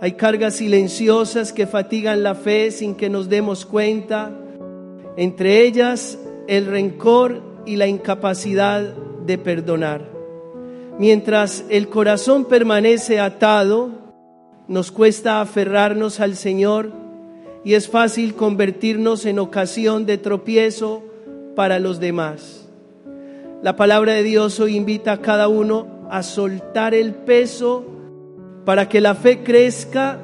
Hay cargas silenciosas que fatigan la fe sin que nos demos cuenta, entre ellas el rencor y la incapacidad de perdonar. Mientras el corazón permanece atado, nos cuesta aferrarnos al Señor y es fácil convertirnos en ocasión de tropiezo para los demás. La palabra de Dios hoy invita a cada uno a soltar el peso para que la fe crezca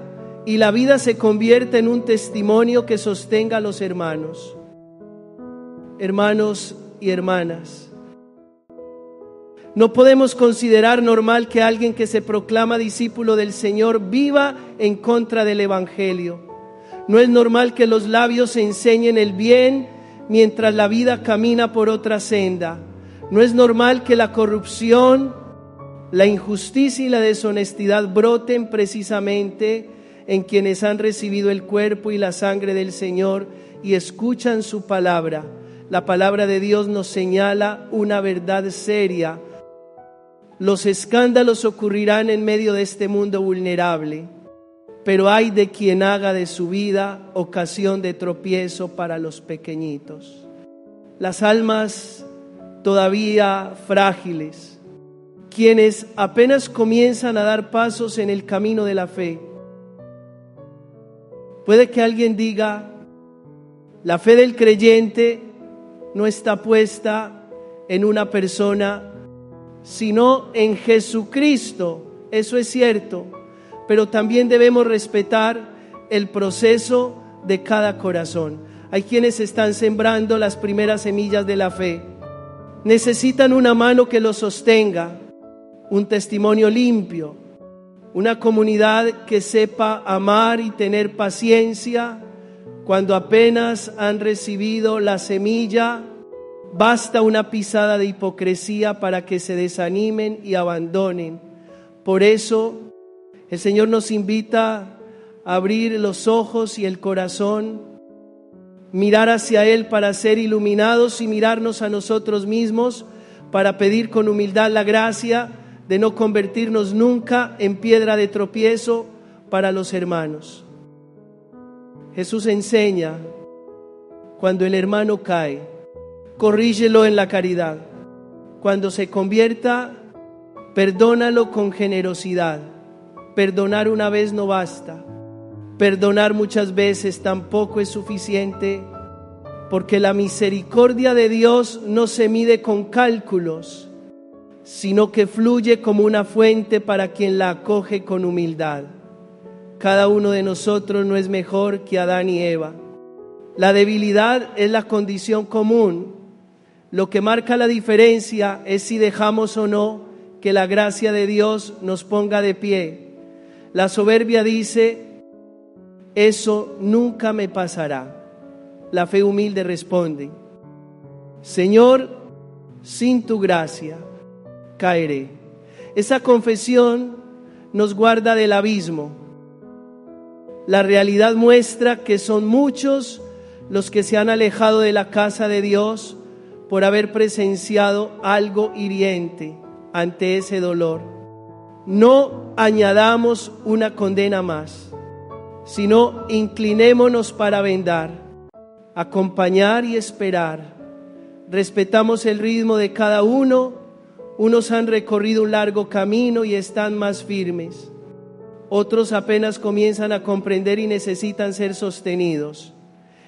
y la vida se convierta en un testimonio que sostenga a los hermanos. Hermanos y hermanas, no podemos considerar normal que alguien que se proclama discípulo del Señor viva en contra del Evangelio. No es normal que los labios enseñen el bien mientras la vida camina por otra senda. No es normal que la corrupción, la injusticia y la deshonestidad broten precisamente en quienes han recibido el cuerpo y la sangre del Señor y escuchan su palabra. La palabra de Dios nos señala una verdad seria. Los escándalos ocurrirán en medio de este mundo vulnerable, pero hay de quien haga de su vida ocasión de tropiezo para los pequeñitos. Las almas todavía frágiles, quienes apenas comienzan a dar pasos en el camino de la fe. Puede que alguien diga, la fe del creyente no está puesta en una persona, sino en Jesucristo. Eso es cierto, pero también debemos respetar el proceso de cada corazón. Hay quienes están sembrando las primeras semillas de la fe. Necesitan una mano que los sostenga, un testimonio limpio, una comunidad que sepa amar y tener paciencia. Cuando apenas han recibido la semilla, basta una pisada de hipocresía para que se desanimen y abandonen. Por eso, el Señor nos invita a abrir los ojos y el corazón, mirar hacia Él para ser iluminados y mirarnos a nosotros mismos para pedir con humildad la gracia de no convertirnos nunca en piedra de tropiezo para los hermanos. Jesús enseña, cuando el hermano cae, corrígelo en la caridad. Cuando se convierta, perdónalo con generosidad. Perdonar una vez no basta. Perdonar muchas veces tampoco es suficiente, porque la misericordia de Dios no se mide con cálculos, sino que fluye como una fuente para quien la acoge con humildad. Cada uno de nosotros no es mejor que Adán y Eva. La debilidad es la condición común. Lo que marca la diferencia es si dejamos o no que la gracia de Dios nos ponga de pie. La soberbia dice, eso nunca me pasará. La fe humilde responde, Señor, sin tu gracia caeré. Esa confesión nos guarda del abismo. La realidad muestra que son muchos los que se han alejado de la casa de Dios por haber presenciado algo hiriente ante ese dolor. No añadamos una condena más, sino inclinémonos para vendar, acompañar y esperar. Respetamos el ritmo de cada uno. Unos han recorrido un largo camino y están más firmes. Otros apenas comienzan a comprender y necesitan ser sostenidos.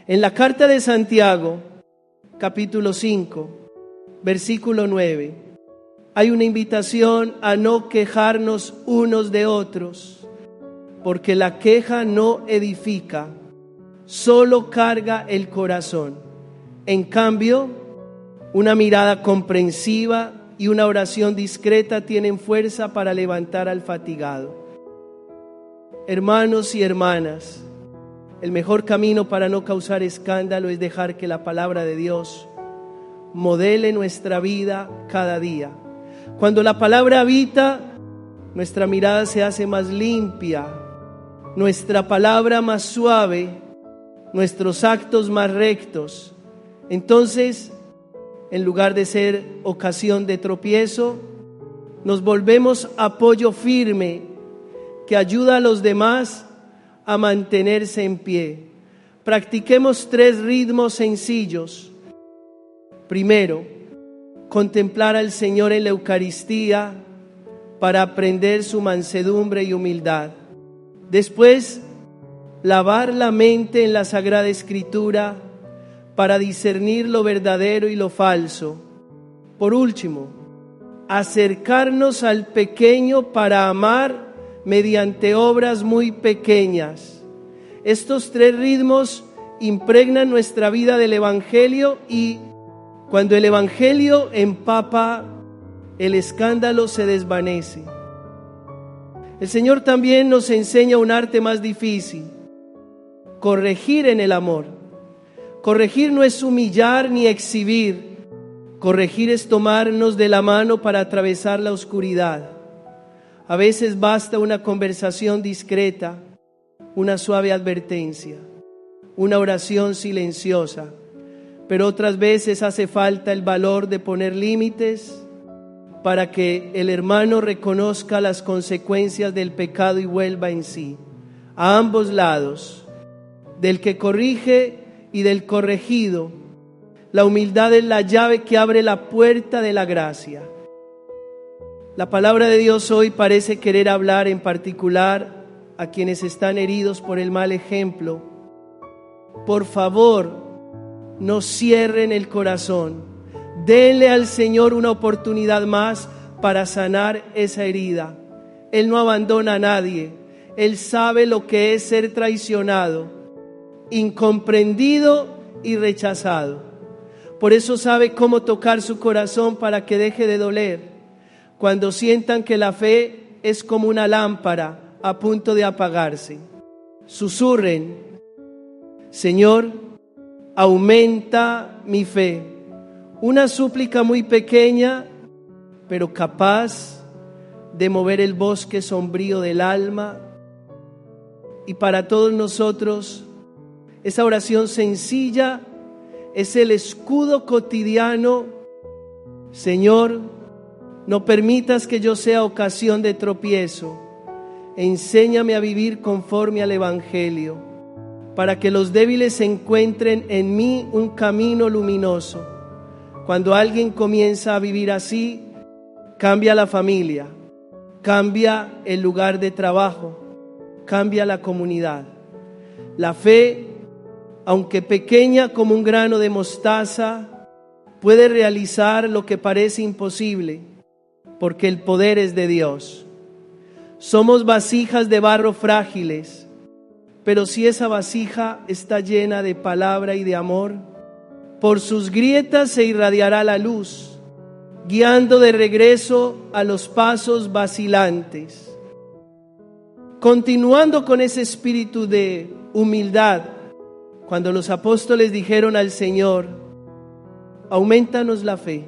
En la carta de Santiago, capítulo 5, versículo 9, hay una invitación a no quejarnos unos de otros, porque la queja no edifica, solo carga el corazón. En cambio, una mirada comprensiva y una oración discreta tienen fuerza para levantar al fatigado. Hermanos y hermanas, el mejor camino para no causar escándalo es dejar que la palabra de Dios modele nuestra vida cada día. Cuando la palabra habita, nuestra mirada se hace más limpia, nuestra palabra más suave, nuestros actos más rectos. Entonces, en lugar de ser ocasión de tropiezo, nos volvemos apoyo firme que ayuda a los demás a mantenerse en pie. Practiquemos 3 ritmos sencillos. Primero, contemplar al Señor en la Eucaristía para aprender su mansedumbre y humildad. Después, lavar la mente en la Sagrada Escritura para discernir lo verdadero y lo falso. Por último, acercarnos al pequeño para amar mediante obras muy pequeñas. Estos 3 ritmos impregnan nuestra vida del Evangelio, y cuando el Evangelio empapa, el escándalo se desvanece. El Señor también nos enseña un arte más difícil: corregir en el amor. Corregir no es humillar ni exhibir. Corregir es tomarnos de la mano para atravesar la oscuridad. A veces basta una conversación discreta, una suave advertencia, una oración silenciosa, pero otras veces hace falta el valor de poner límites para que el hermano reconozca las consecuencias del pecado y vuelva en sí. A ambos lados, del que corrige y del corregido, la humildad es la llave que abre la puerta de la gracia. La palabra de Dios hoy parece querer hablar en particular a quienes están heridos por el mal ejemplo. Por favor, no cierren el corazón. Denle al Señor una oportunidad más para sanar esa herida. Él no abandona a nadie. Él sabe lo que es ser traicionado, incomprendido y rechazado. Por eso sabe cómo tocar su corazón para que deje de doler. Cuando sientan que la fe es como una lámpara a punto de apagarse, susurren: Señor, aumenta mi fe. Una súplica muy pequeña, pero capaz de mover el bosque sombrío del alma. Y para todos nosotros, esa oración sencilla es el escudo cotidiano: Señor, no permitas que yo sea ocasión de tropiezo. Enséñame a vivir conforme al Evangelio, para que los débiles encuentren en mí un camino luminoso. Cuando alguien comienza a vivir así, cambia la familia, cambia el lugar de trabajo, cambia la comunidad. La fe, aunque pequeña como un grano de mostaza, puede realizar lo que parece imposible, porque el poder es de Dios. Somos vasijas de barro frágiles, pero si esa vasija está llena de palabra y de amor, por sus grietas se irradiará la luz, guiando de regreso a los pasos vacilantes. Continuando con ese espíritu de humildad, cuando los apóstoles dijeron al Señor: aumentanos la fe,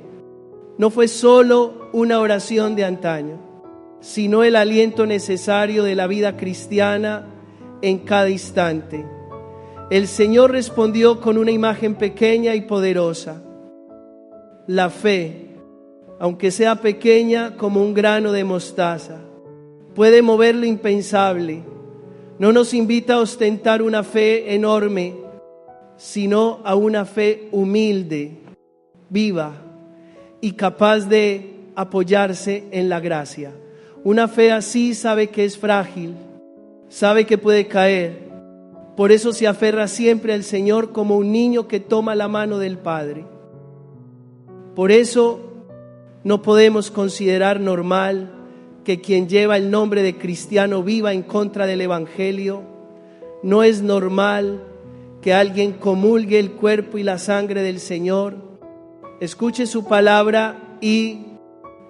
no fue solo una oración de antaño, sino el aliento necesario de la vida cristiana en cada instante. El Señor respondió con una imagen pequeña y poderosa. La fe, aunque sea pequeña como un grano de mostaza, puede mover lo impensable. No nos invita a ostentar una fe enorme, sino a una fe humilde, viva y capaz de apoyarse en la gracia. Una fe así sabe que es frágil, sabe que puede caer. Por eso se aferra siempre al Señor como un niño que toma la mano del Padre. Por eso no podemos considerar normal que quien lleva el nombre de cristiano viva en contra del Evangelio. No es normal que alguien comulgue el cuerpo y la sangre del Señor, escuche su palabra y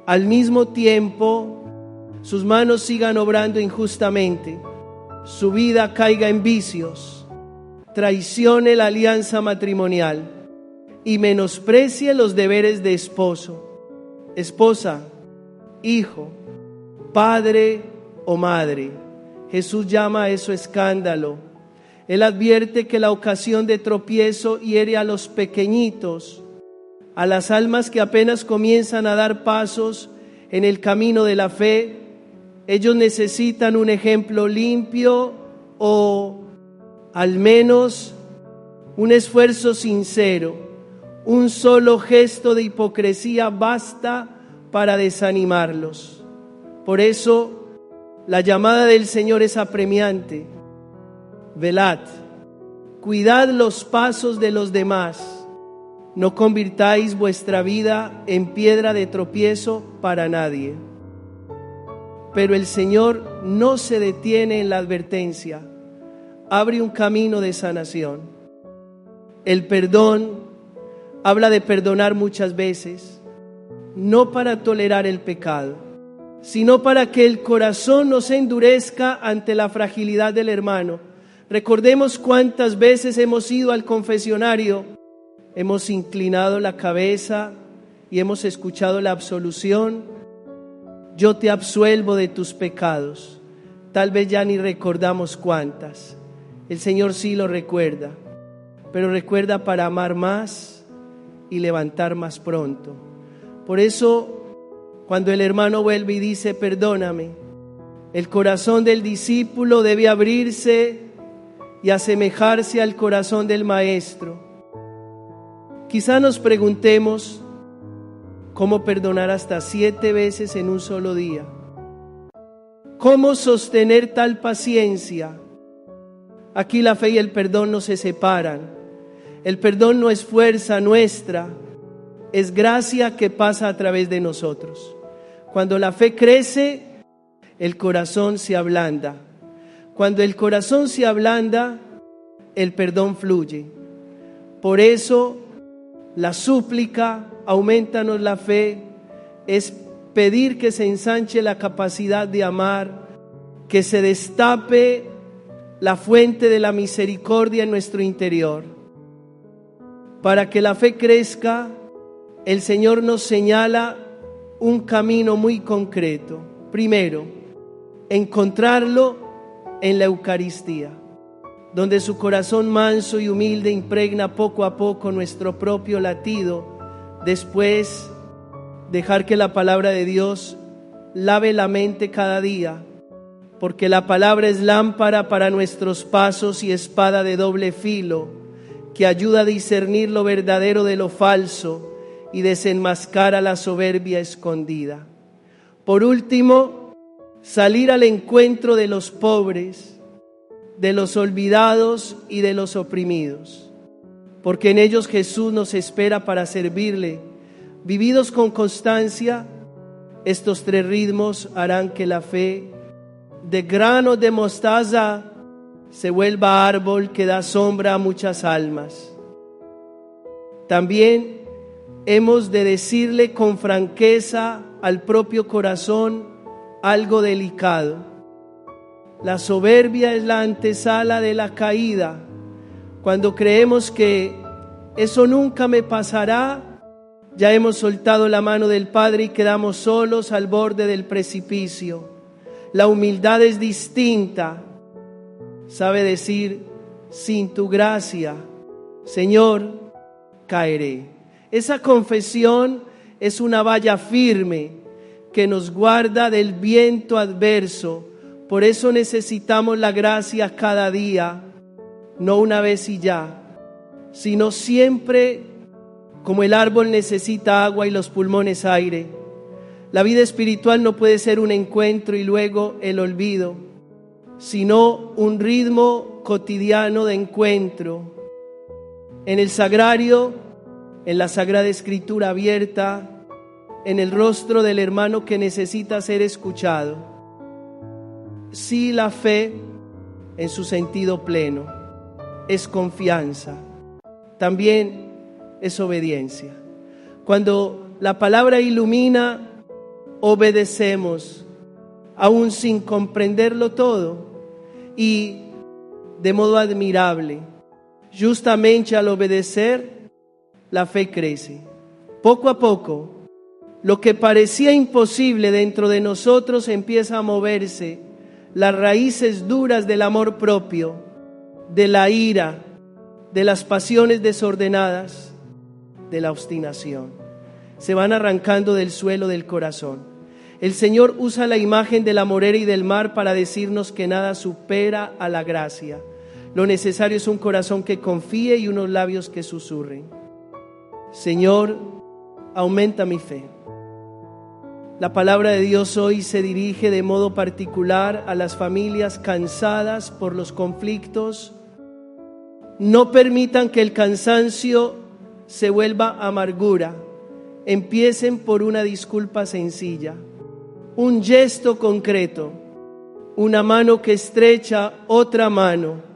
al mismo tiempo sus manos sigan obrando injustamente, su vida caiga en vicios, traicione la alianza matrimonial y menosprecie los deberes de esposo, esposa, hijo, padre o madre. Jesús llama a eso escándalo. Él advierte que la ocasión de tropiezo hiere a los pequeñitos, a las almas que apenas comienzan a dar pasos en el camino de la fe. Ellos necesitan un ejemplo limpio o al menos un esfuerzo sincero. Un solo gesto de hipocresía basta para desanimarlos. Por eso la llamada del Señor es apremiante. Velad, cuidad los pasos de los demás. No convirtáis vuestra vida en piedra de tropiezo para nadie. Pero el Señor no se detiene en la advertencia. Abre un camino de sanación. El perdón habla de perdonar muchas veces, no para tolerar el pecado, sino para que el corazón no se endurezca ante la fragilidad del hermano. Recordemos cuántas veces hemos ido al confesionario, hemos inclinado la cabeza y hemos escuchado la absolución. Yo te absuelvo de tus pecados. Tal vez ya ni recordamos cuántas. El Señor sí lo recuerda, pero recuerda para amar más y levantar más pronto. Por eso, cuando el hermano vuelve y dice, perdóname, el corazón del discípulo debe abrirse y asemejarse al corazón del Maestro. Quizá nos preguntemos, ¿cómo perdonar hasta 7 veces en un solo día? ¿Cómo sostener tal paciencia? Aquí la fe y el perdón no se separan. El perdón no es fuerza nuestra, es gracia que pasa a través de nosotros. Cuando la fe crece, el corazón se ablanda. Cuando el corazón se ablanda, el perdón fluye. Por eso, la súplica, aumentanos la fe, es pedir que se ensanche la capacidad de amar, que se destape la fuente de la misericordia en nuestro interior. Para que la fe crezca, el Señor nos señala un camino muy concreto. Primero, encontrarlo en la Eucaristía, donde su corazón manso y humilde impregna poco a poco nuestro propio latido. Después, dejar que la palabra de Dios lave la mente cada día, porque la palabra es lámpara para nuestros pasos y espada de doble filo, que ayuda a discernir lo verdadero de lo falso y desenmascara la soberbia escondida. Por último, salir al encuentro de los pobres, de los olvidados y de los oprimidos, porque en ellos Jesús nos espera para servirle. Vividos con constancia, estos 3 ritmos harán que la fe, de grano de mostaza, se vuelva árbol que da sombra a muchas almas. También hemos de decirle con franqueza al propio corazón algo delicado. La soberbia es la antesala de la caída. Cuando creemos que eso nunca me pasará, ya hemos soltado la mano del Padre y quedamos solos al borde del precipicio. La humildad es distinta. Sabe decir, sin tu gracia, Señor, caeré. Esa confesión es una valla firme que nos guarda del viento adverso. Por eso necesitamos la gracia cada día, no una vez y ya, sino siempre como el árbol necesita agua y los pulmones aire. La vida espiritual no puede ser un encuentro y luego el olvido, sino un ritmo cotidiano de encuentro. En el sagrario, en la Sagrada Escritura abierta, en el rostro del hermano que necesita ser escuchado. Sí, la fe en su sentido pleno es confianza, también es obediencia. Cuando la palabra ilumina, obedecemos, aún sin comprenderlo todo, y de modo admirable. Justamente al obedecer, la fe crece. Poco a poco, lo que parecía imposible dentro de nosotros empieza a moverse. Las raíces duras del amor propio, de la ira, de las pasiones desordenadas, de la obstinación, se van arrancando del suelo del corazón. El Señor usa la imagen de la morera y del mar para decirnos que nada supera a la gracia. Lo necesario es un corazón que confíe y unos labios que susurren. Señor, aumenta mi fe. La palabra de Dios hoy se dirige de modo particular a las familias cansadas por los conflictos. No permitan que el cansancio se vuelva amargura. Empiecen por una disculpa sencilla, un gesto concreto, una mano que estrecha otra mano.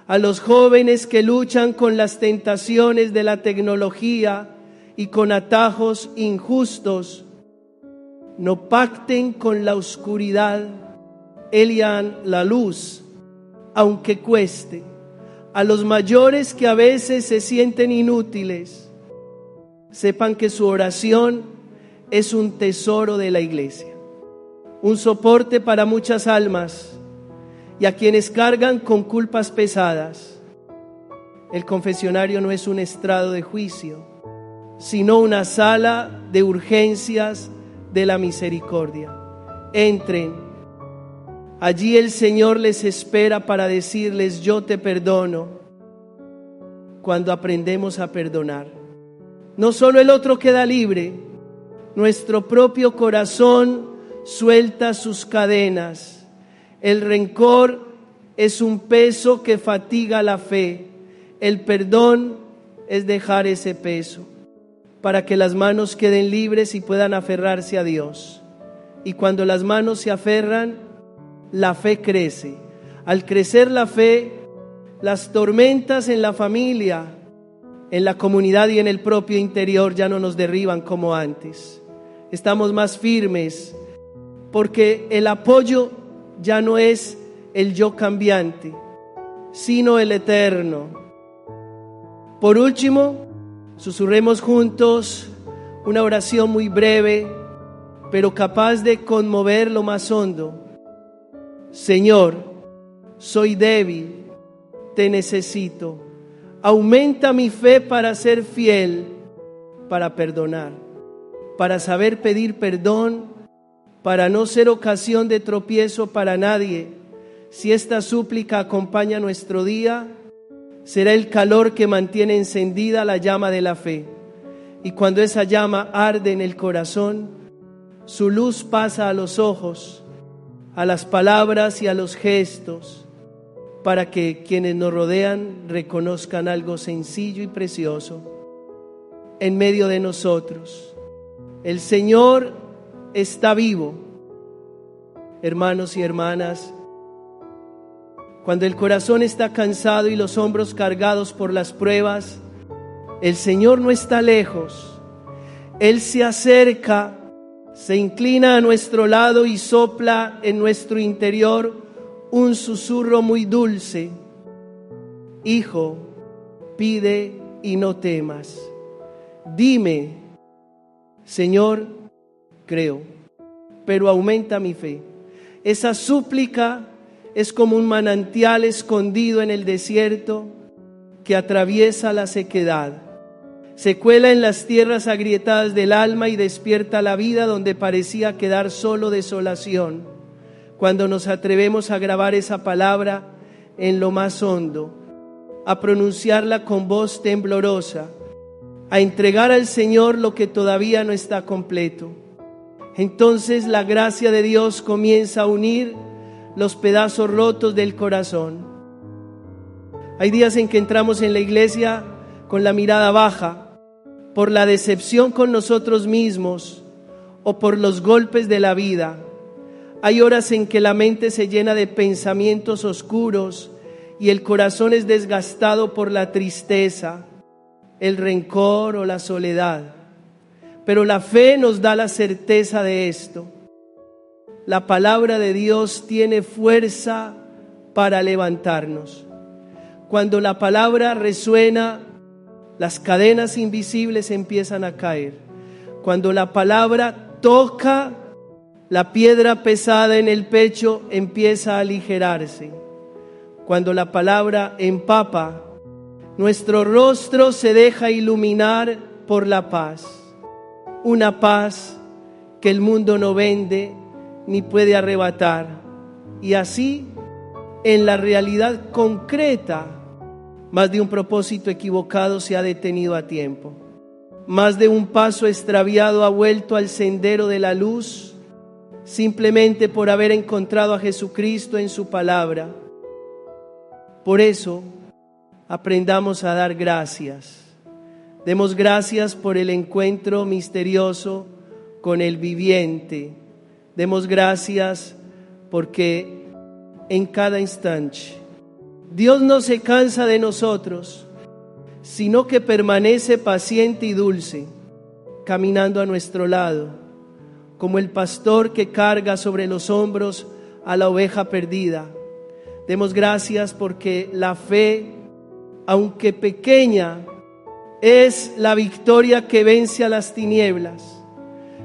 A los jóvenes que luchan con las tentaciones de la tecnología y con atajos injustos, no pacten con la oscuridad, elijan la luz, aunque cueste. A los mayores que a veces se sienten inútiles, sepan que su oración es un tesoro de la iglesia, un soporte para muchas almas y a quienes cargan con culpas pesadas. El confesionario no es un estrado de juicio, sino una sala de urgencias de la misericordia. Entren. Allí el Señor les espera para decirles: yo te perdono. Cuando aprendemos a perdonar, no solo el otro queda libre, nuestro propio corazón suelta sus cadenas. El rencor es un peso que fatiga la fe. El perdón es dejar ese peso, para que las manos queden libres y puedan aferrarse a Dios. Y cuando las manos se aferran, la fe crece. Al crecer la fe, las tormentas en la familia, en la comunidad y en el propio interior ya no nos derriban como antes. Estamos más firmes porque el apoyo ya no es el yo cambiante, sino el eterno. Por último, susurremos juntos una oración muy breve, pero capaz de conmover lo más hondo. Señor, soy débil, te necesito. Aumenta mi fe para ser fiel, para perdonar, para saber pedir perdón, para no ser ocasión de tropiezo para nadie. Si esta súplica acompaña nuestro día, será el calor que mantiene encendida la llama de la fe. Y cuando esa llama arde en el corazón, su luz pasa a los ojos, a las palabras y a los gestos, para que quienes nos rodean reconozcan algo sencillo y precioso en medio de nosotros. El Señor está vivo. Hermanos y hermanas, cuando el corazón está cansado y los hombros cargados por las pruebas, el Señor no está lejos. Él se acerca, se inclina a nuestro lado y sopla en nuestro interior un susurro muy dulce. Hijo, pide y no temas. Dime, Señor, creo, pero aumenta mi fe. Esa súplica es como un manantial escondido en el desierto que atraviesa la sequedad. Se cuela en las tierras agrietadas del alma y despierta la vida donde parecía quedar solo desolación. Cuando nos atrevemos a grabar esa palabra en lo más hondo, a pronunciarla con voz temblorosa, a entregar al Señor lo que todavía no está completo, entonces la gracia de Dios comienza a unir los pedazos rotos del corazón. Hay días en que entramos en la iglesia con la mirada baja, por la decepción con nosotros mismos o por los golpes de la vida. Hay horas en que la mente se llena de pensamientos oscuros y el corazón es desgastado por la tristeza, el rencor o la soledad. Pero la fe nos da la certeza de esto. La palabra de Dios tiene fuerza para levantarnos. Cuando la palabra resuena, las cadenas invisibles empiezan a caer. Cuando la palabra toca, la piedra pesada en el pecho empieza a aligerarse. Cuando la palabra empapa, nuestro rostro se deja iluminar por la paz. Una paz que el mundo no vende ni puede arrebatar. Y así, en la realidad concreta, más de un propósito equivocado se ha detenido a tiempo. Más de un paso extraviado ha vuelto al sendero de la luz, simplemente por haber encontrado a Jesucristo en su palabra. Por eso, aprendamos a dar gracias. Demos gracias por el encuentro misterioso con el viviente. Demos gracias porque en cada instante Dios no se cansa de nosotros, sino que permanece paciente y dulce, caminando a nuestro lado, como el pastor que carga sobre los hombros a la oveja perdida. Demos gracias porque la fe, aunque pequeña, es la victoria que vence a las tinieblas.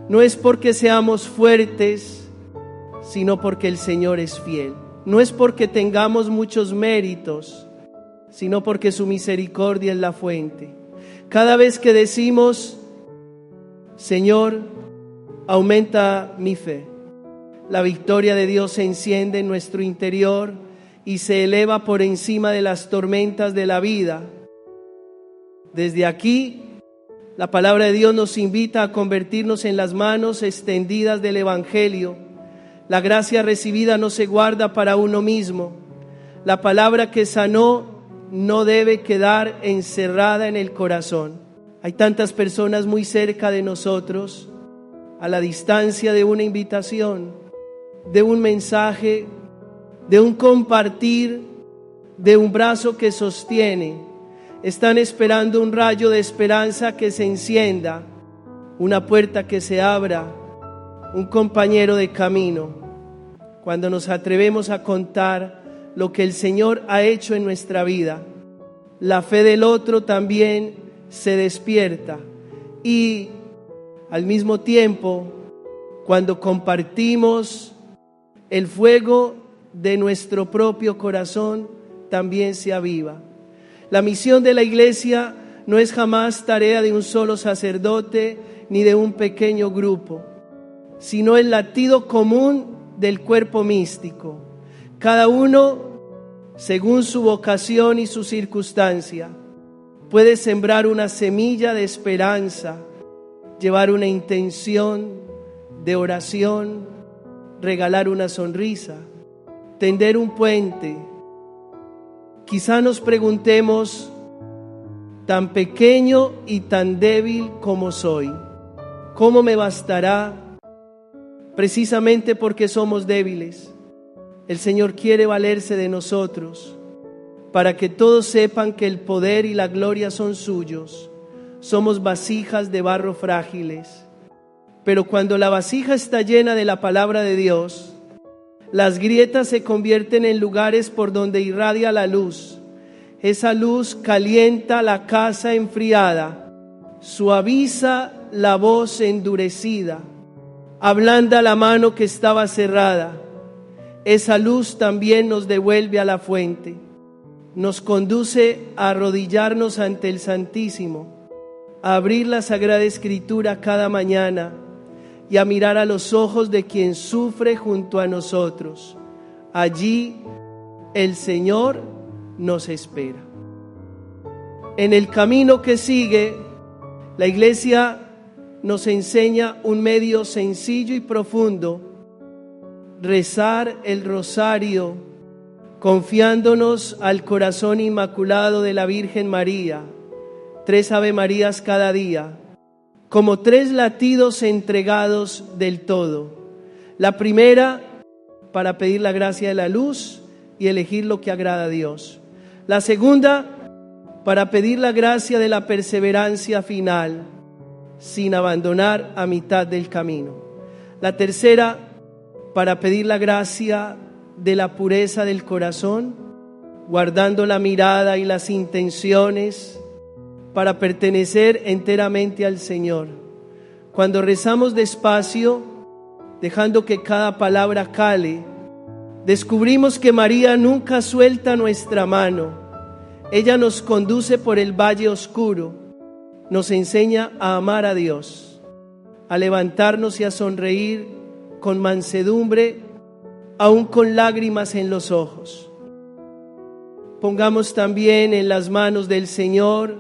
No es porque seamos fuertes, sino porque el Señor es fiel. No es porque tengamos muchos méritos, sino porque su misericordia es la fuente. Cada vez que decimos, Señor, aumenta mi fe, la victoria de Dios se enciende en nuestro interior y se eleva por encima de las tormentas de la vida. Desde aquí, la palabra de Dios nos invita a convertirnos en las manos extendidas del Evangelio. La gracia recibida no se guarda para uno mismo. La palabra que sanó no debe quedar encerrada en el corazón. Hay tantas personas muy cerca de nosotros, a la distancia de una invitación, de un mensaje, de un compartir, de un brazo que sostiene. Están esperando un rayo de esperanza que se encienda, una puerta que se abra, un compañero de camino. Cuando nos atrevemos a contar lo que el Señor ha hecho en nuestra vida, la fe del otro también se despierta. Y al mismo tiempo, cuando compartimos, el fuego de nuestro propio corazón también se aviva. La misión de la iglesia no es jamás tarea de un solo sacerdote ni de un pequeño grupo, sino el latido común del cuerpo místico. Cada uno, según su vocación y su circunstancia, puede sembrar una semilla de esperanza, llevar una intención de oración, regalar una sonrisa, tender un puente. Quizá nos preguntemos, tan pequeño y tan débil como soy, ¿cómo me bastará? Precisamente porque somos débiles, el Señor quiere valerse de nosotros, para que todos sepan que el poder y la gloria son suyos. Somos vasijas de barro frágiles, pero cuando la vasija está llena de la palabra de Dios, las grietas se convierten en lugares por donde irradia la luz. Esa luz calienta la casa enfriada, suaviza la voz endurecida, ablanda la mano que estaba cerrada. Esa luz también nos devuelve a la fuente, nos conduce a arrodillarnos ante el Santísimo, a abrir la Sagrada Escritura cada mañana y a mirar a los ojos de quien sufre junto a nosotros. Allí el Señor nos espera. En el camino que sigue, la Iglesia nos enseña un medio sencillo y profundo: rezar el rosario, confiándonos al corazón inmaculado de la Virgen María. 3 Ave Marías cada día, como 3 latidos entregados del todo. La primera, para pedir la gracia de la luz y elegir lo que agrada a Dios. La segunda, para pedir la gracia de la perseverancia final, sin abandonar a mitad del camino. La tercera, para pedir la gracia de la pureza del corazón, guardando la mirada y las intenciones para pertenecer enteramente al Señor. Cuando rezamos despacio, dejando que cada palabra cale, descubrimos que María nunca suelta nuestra mano. Ella nos conduce por el valle oscuro, nos enseña a amar a Dios. a levantarnos y a sonreír con mansedumbre, aún con lágrimas en los ojos. Pongamos también en las manos del Señor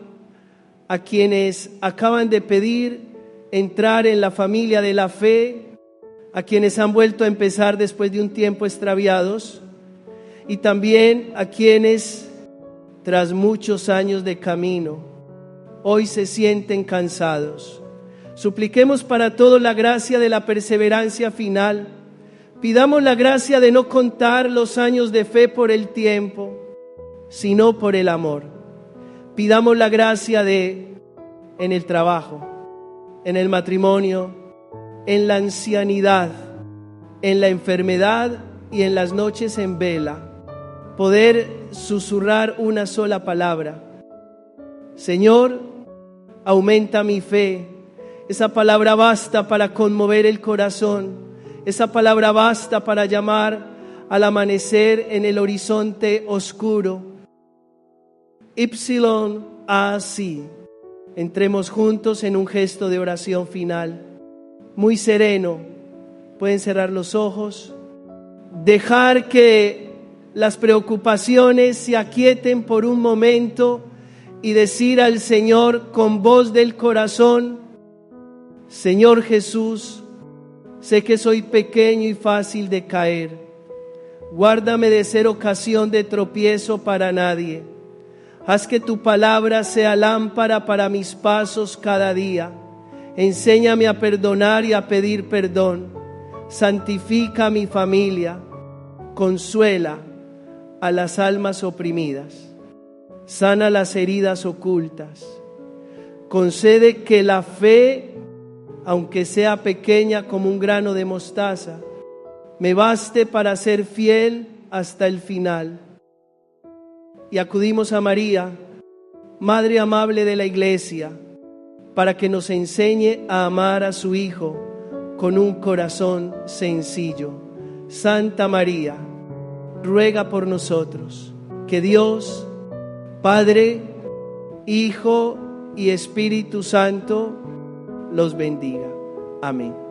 a quienes acaban de pedir entrar en la familia de la fe, a quienes han vuelto a empezar después de un tiempo extraviados, y también a quienes, tras muchos años de camino, hoy se sienten cansados. Supliquemos para todos la gracia de la perseverancia final. Pidamos la gracia de no contar los años de fe por el tiempo, sino por el amor. Pidamos la gracia en el trabajo, en el matrimonio, en la ancianidad, en la enfermedad y en las noches en vela, poder susurrar una sola palabra: Señor, aumenta mi fe. Esa palabra basta para conmover el corazón. Esa palabra basta para llamar al amanecer en el horizonte oscuro. Ipsilon así. Entremos juntos en un gesto de oración final. Muy sereno. Pueden cerrar los ojos. Dejar que las preocupaciones se aquieten por un momento y decir al Señor con voz del corazón: Señor Jesús, sé que soy pequeño y fácil de caer. Guárdame de ser ocasión de tropiezo para nadie. Haz que tu palabra sea lámpara para mis pasos cada día. Enséñame a perdonar y a pedir perdón. Santifica a mi familia. Consuela a las almas oprimidas. Sana las heridas ocultas. Concede que la fe, aunque sea pequeña como un grano de mostaza, me baste para ser fiel hasta el final. Y acudimos a María, Madre amable de la Iglesia, para que nos enseñe a amar a su Hijo con un corazón sencillo. Santa María, ruega por nosotros. Que Dios, Padre, Hijo y Espíritu Santo los bendiga. Amén.